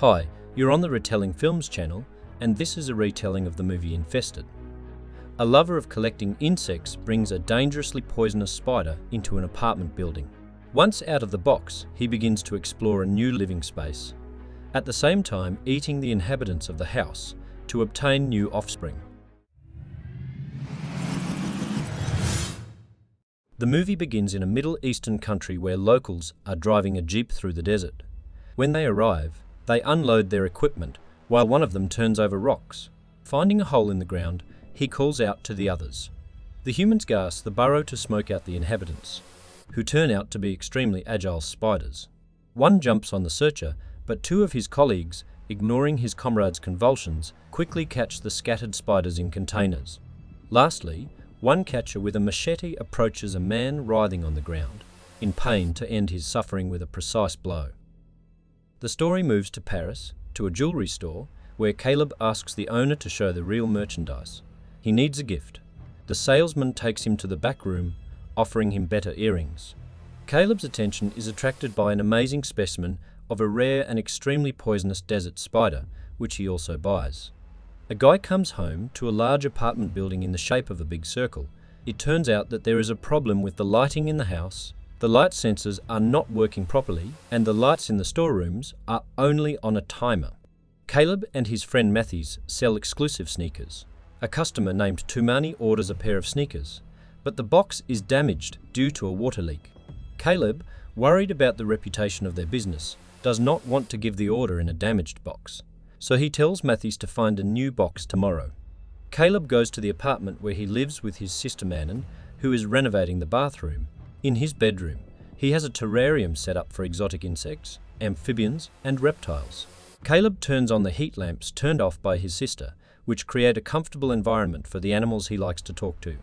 Hi, you're on the Retelling Films channel, and this is a retelling of the movie Infested. A lover of collecting insects brings a dangerously poisonous spider into an apartment building. Once out of the box, he begins to explore a new living space, at the same time eating the inhabitants of the house to obtain new offspring. The movie begins in a Middle Eastern country where locals are driving a jeep through the desert. When they arrive, they unload their equipment while one of them turns over rocks. Finding a hole in the ground, he calls out to the others. The humans gas the burrow to smoke out the inhabitants, who turn out to be extremely agile spiders. One jumps on the searcher, but two of his colleagues, ignoring his comrades' convulsions, quickly catch the scattered spiders in containers. Lastly, one catcher with a machete approaches a man writhing on the ground, in pain, to end his suffering with a precise blow. The story moves to Paris, to a jewelry store, where Caleb asks the owner to show the real merchandise. He needs a gift. The salesman takes him to the back room, offering him better earrings. Caleb's attention is attracted by an amazing specimen of a rare and extremely poisonous desert spider, which he also buys. A guy comes home to a large apartment building in the shape of a big circle. It turns out that there is a problem with the lighting in the house. The light sensors are not working properly, and the lights in the storerooms are only on a timer. Caleb and his friend Matthews sell exclusive sneakers. A customer named Tumani orders a pair of sneakers, but the box is damaged due to a water leak. Caleb, worried about the reputation of their business, does not want to give the order in a damaged box, so he tells Matthews to find a new box tomorrow. Caleb goes to the apartment where he lives with his sister Manon, who is renovating the bathroom. In his bedroom, he has a terrarium set up for exotic insects, amphibians, and reptiles. Caleb turns on the heat lamps turned off by his sister, which create a comfortable environment for the animals he likes to talk to.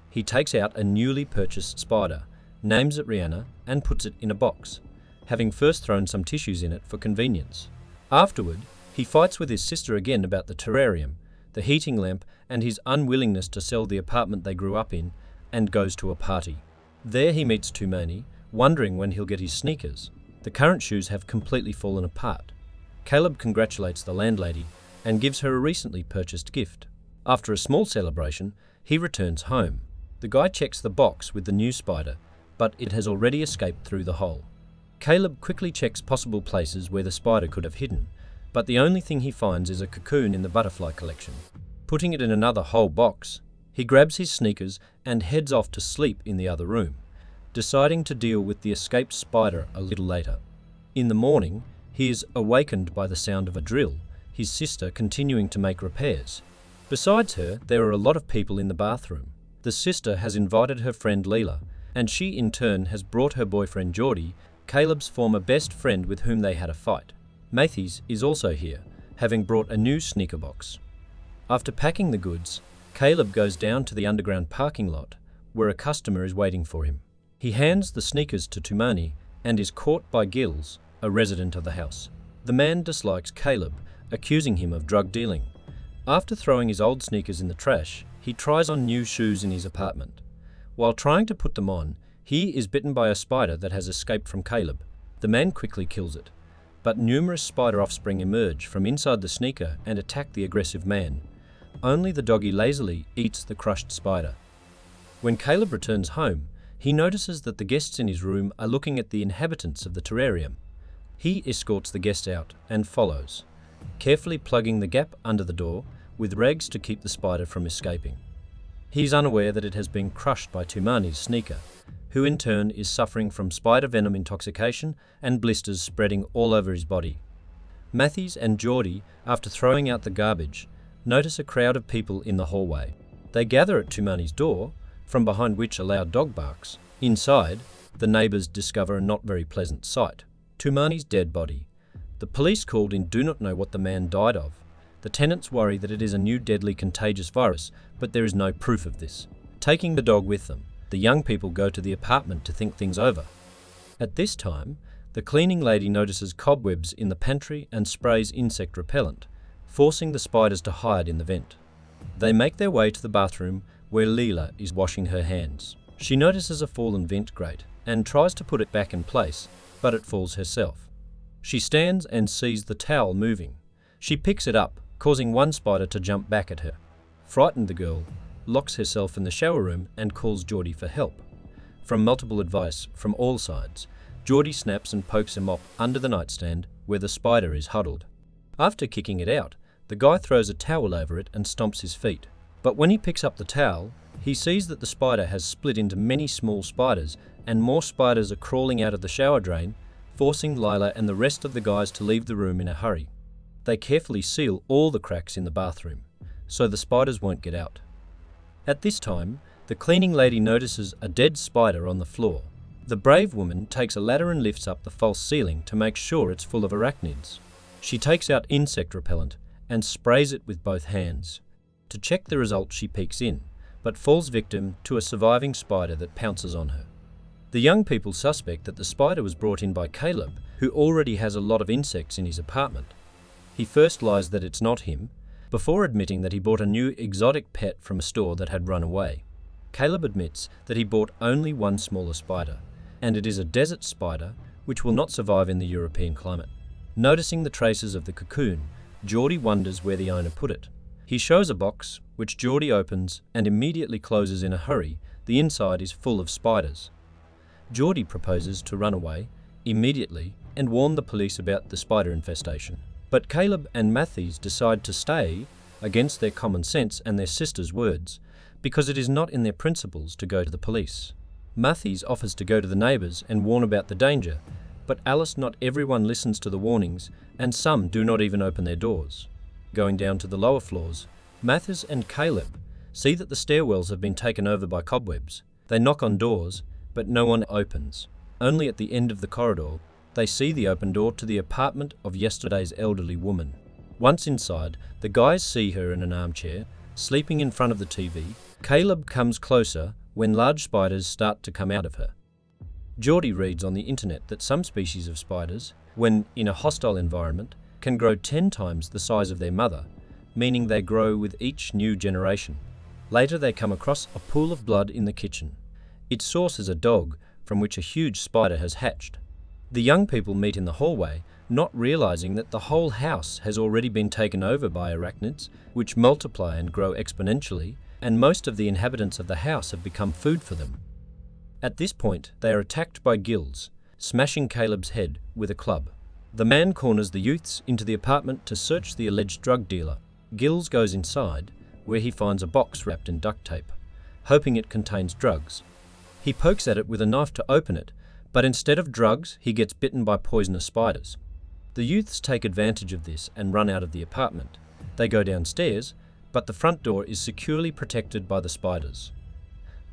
He takes out a newly purchased spider, names it Rihanna, and puts it in a box, having first thrown some tissues in it for convenience. Afterward, he fights with his sister again about the terrarium, the heating lamp, and his unwillingness to sell the apartment they grew up in, and goes to a party. There he meets Tumani, wondering when he'll get his sneakers. The current shoes have completely fallen apart. Caleb congratulates the landlady and gives her a recently purchased gift. After a small celebration, he returns home. The guy checks the box with the new spider, but it has already escaped through the hole. Caleb quickly checks possible places where the spider could have hidden, but the only thing he finds is a cocoon in the butterfly collection. Putting it in another whole box, he grabs his sneakers and heads off to sleep in the other room, deciding to deal with the escaped spider a little later. In the morning, he is awakened by the sound of a drill, his sister continuing to make repairs. Besides her, there are a lot of people in the bathroom. The sister has invited her friend Leela, and she in turn has brought her boyfriend Geordie, Caleb's former best friend with whom they had a fight. Matthews is also here, having brought a new sneaker box. After packing the goods, Caleb goes down to the underground parking lot, where a customer is waiting for him. He hands the sneakers to Tumani and is caught by Gills, a resident of the house. The man dislikes Caleb, accusing him of drug dealing. After throwing his old sneakers in the trash, he tries on new shoes in his apartment. While trying to put them on, he is bitten by a spider that has escaped from Caleb. The man quickly kills it, but numerous spider offspring emerge from inside the sneaker and attack the aggressive man. Only the doggy lazily eats the crushed spider. When Caleb returns home, he notices that the guests in his room are looking at the inhabitants of the terrarium. He escorts the guests out and follows, carefully plugging the gap under the door with rags to keep the spider from escaping. He is unaware that it has been crushed by Tumani's sneaker, who in turn is suffering from spider venom intoxication and blisters spreading all over his body. Matthews and Geordie, after throwing out the garbage, notice a crowd of people in the hallway. They gather at Tumani's door, from behind which a loud dog barks. Inside, the neighbours discover a not very pleasant sight: Tumani's dead body. The police called in do not know what the man died of. The tenants worry that it is a new deadly contagious virus, but there is no proof of this. Taking the dog with them, the young people go to the apartment to think things over. At this time, the cleaning lady notices cobwebs in the pantry and sprays insect repellent, forcing the spiders to hide in the vent. They make their way to the bathroom where Leela is washing her hands. She notices a fallen vent grate and tries to put it back in place, but it falls herself. She stands and sees the towel moving. She picks it up, causing one spider to jump back at her. Frightened, the girl locks herself in the shower room and calls Geordie for help. From multiple advice from all sides, Geordie snaps and pokes a mop under the nightstand where the spider is huddled. After kicking it out, the guy throws a towel over it and stomps his feet. But when he picks up the towel, he sees that the spider has split into many small spiders, and more spiders are crawling out of the shower drain, forcing Lila and the rest of the guys to leave the room in a hurry. They carefully seal all the cracks in the bathroom, so the spiders won't get out. At this time, the cleaning lady notices a dead spider on the floor. The brave woman takes a ladder and lifts up the false ceiling to make sure it's full of arachnids. She takes out insect repellent and sprays it with both hands. To check the result, she peeks in, but falls victim to a surviving spider that pounces on her. The young people suspect that the spider was brought in by Caleb, who already has a lot of insects in his apartment. He first lies that it's not him, before admitting that he bought a new exotic pet from a store that had run away. Caleb admits that he bought only one smaller spider, and it is a desert spider which will not survive in the European climate. Noticing the traces of the cocoon, Geordie wonders where the owner put it. He shows a box, which Geordie opens and immediately closes in a hurry. The inside is full of spiders. Geordie proposes to run away immediately and warn the police about the spider infestation. But Caleb and Matthews decide to stay against their common sense and their sister's words, because it is not in their principles to go to the police. Matthews offers to go to the neighbours and warn about the danger, but Alice, not everyone listens to the warnings, and some do not even open their doors. Going down to the lower floors, Matthews and Caleb see that the stairwells have been taken over by cobwebs. They knock on doors, but no one opens. Only at the end of the corridor, they see the open door to the apartment of yesterday's elderly woman. Once inside, the guys see her in an armchair, sleeping in front of the TV. Caleb comes closer when large spiders start to come out of her. Geordie reads on the internet that some species of spiders, when in a hostile environment, can grow 10 times the size of their mother, meaning they grow with each new generation. Later they come across a pool of blood in the kitchen. Its source is a dog from which a huge spider has hatched. The young people meet in the hallway, not realizing that the whole house has already been taken over by arachnids, which multiply and grow exponentially, and most of the inhabitants of the house have become food for them. At this point, they are attacked by Gills, smashing Caleb's head with a club. The man corners the youths into the apartment to search the alleged drug dealer. Gills goes inside, where he finds a box wrapped in duct tape, hoping it contains drugs. He pokes at it with a knife to open it, but instead of drugs, he gets bitten by poisonous spiders. The youths take advantage of this and run out of the apartment. They go downstairs, but the front door is securely protected by the spiders.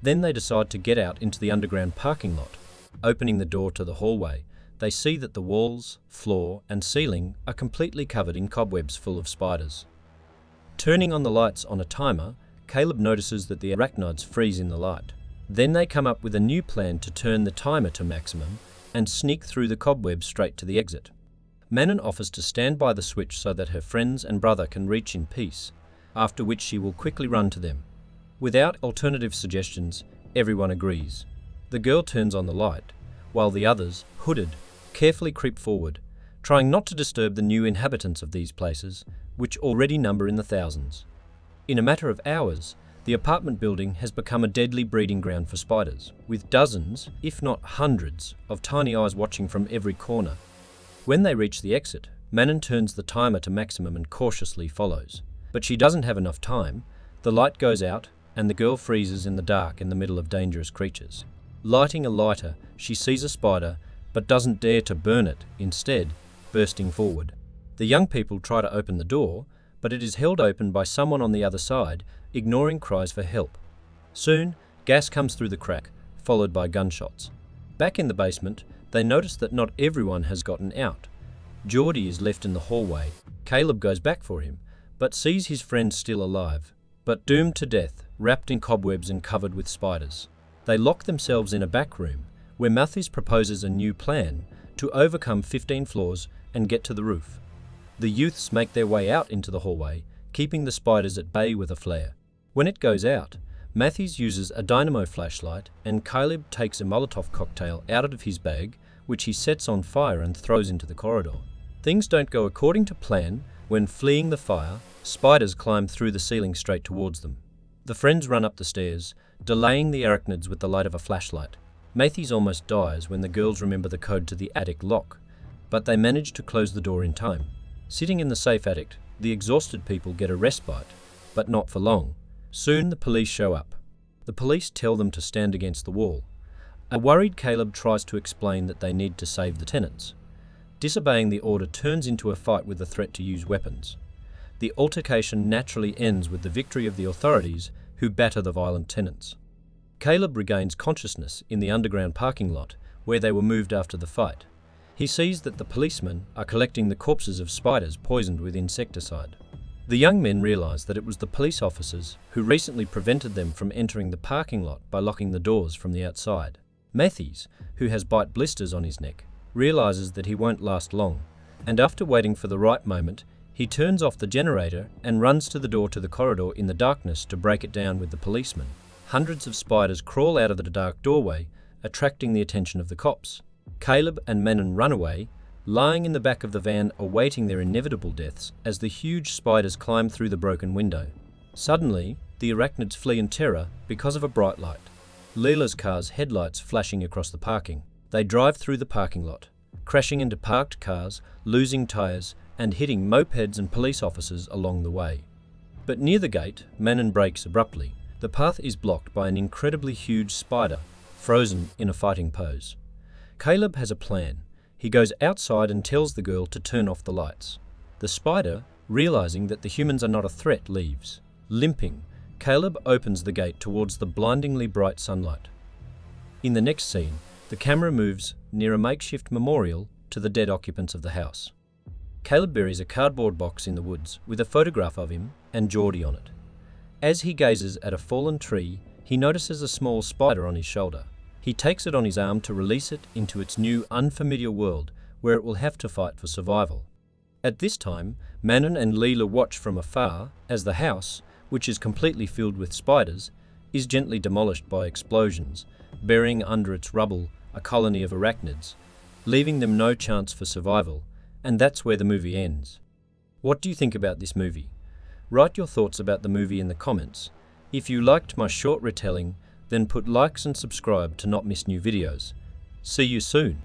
Then they decide to get out into the underground parking lot. Opening the door to the hallway, they see that the walls, floor, and ceiling are completely covered in cobwebs full of spiders. Turning on the lights on a timer, Caleb notices that the arachnids freeze in the light. Then they come up with a new plan to turn the timer to maximum and sneak through the cobwebs straight to the exit. Manon offers to stand by the switch so that her friends and brother can reach in peace, after which she will quickly run to them. Without alternative suggestions, everyone agrees. The girl turns on the light, while the others, hooded, carefully creep forward, trying not to disturb the new inhabitants of these places, which already number in the thousands. In a matter of hours, the apartment building has become a deadly breeding ground for spiders, with dozens, if not hundreds, of tiny eyes watching from every corner. When they reach the exit, Manon turns the timer to maximum and cautiously follows. But she doesn't have enough time. The light goes out, and the girl freezes in the dark in the middle of dangerous creatures. Lighting a lighter, she sees a spider, but doesn't dare to burn it, instead, bursting forward. The young people try to open the door, but it is held open by someone on the other side, ignoring cries for help. Soon, gas comes through the crack, followed by gunshots. Back in the basement, they notice that not everyone has gotten out. Geordie is left in the hallway. Caleb goes back for him, but sees his friend still alive, but doomed to death, wrapped in cobwebs and covered with spiders. They lock themselves in a back room, where Matthews proposes a new plan to overcome 15 floors and get to the roof. The youths make their way out into the hallway, keeping the spiders at bay with a flare. When it goes out, Matthews uses a dynamo flashlight and Caleb takes a Molotov cocktail out of his bag, which he sets on fire and throws into the corridor. Things don't go according to plan. When fleeing the fire, spiders climb through the ceiling straight towards them. The friends run up the stairs, delaying the arachnids with the light of a flashlight. Matthews almost dies when the girls remember the code to the attic lock, but they manage to close the door in time. Sitting in the safe attic, the exhausted people get a respite, but not for long. Soon the police show up. The police tell them to stand against the wall. A worried Caleb tries to explain that they need to save the tenants. Disobeying the order turns into a fight with the threat to use weapons. The altercation naturally ends with the victory of the authorities, who batter the violent tenants. Caleb regains consciousness in the underground parking lot, where they were moved after the fight. He sees that the policemen are collecting the corpses of spiders poisoned with insecticide. The young men realize that it was the police officers who recently prevented them from entering the parking lot by locking the doors from the outside. Matthews, who has bite blisters on his neck, realizes that he won't last long, and after waiting for the right moment, he turns off the generator and runs to the door to the corridor in the darkness to break it down with the policemen. Hundreds of spiders crawl out of the dark doorway, attracting the attention of the cops. Caleb and Manon run away, lying in the back of the van awaiting their inevitable deaths as the huge spiders climb through the broken window. Suddenly, the arachnids flee in terror because of a bright light. Leela's car's headlights flashing across the parking. They drive through the parking lot, crashing into parked cars, losing tyres, and hitting mopeds and police officers along the way. But near the gate, Manon brakes abruptly. The path is blocked by an incredibly huge spider, frozen in a fighting pose. Caleb has a plan. He goes outside and tells the girl to turn off the lights. The spider, realizing that the humans are not a threat, leaves. Limping, Caleb opens the gate towards the blindingly bright sunlight. In the next scene, the camera moves near a makeshift memorial to the dead occupants of the house. Caleb buries a cardboard box in the woods with a photograph of him and Geordie on it. As he gazes at a fallen tree, he notices a small spider on his shoulder. He takes it on his arm to release it into its new unfamiliar world where it will have to fight for survival. At this time, Manon and Leela watch from afar as the house, which is completely filled with spiders, is gently demolished by explosions, burying under its rubble a colony of arachnids, leaving them no chance for survival, and that's where the movie ends. What do you think about this movie? Write your thoughts about the movie in the comments. If you liked my short retelling, then put likes and subscribe to not miss new videos. See you soon.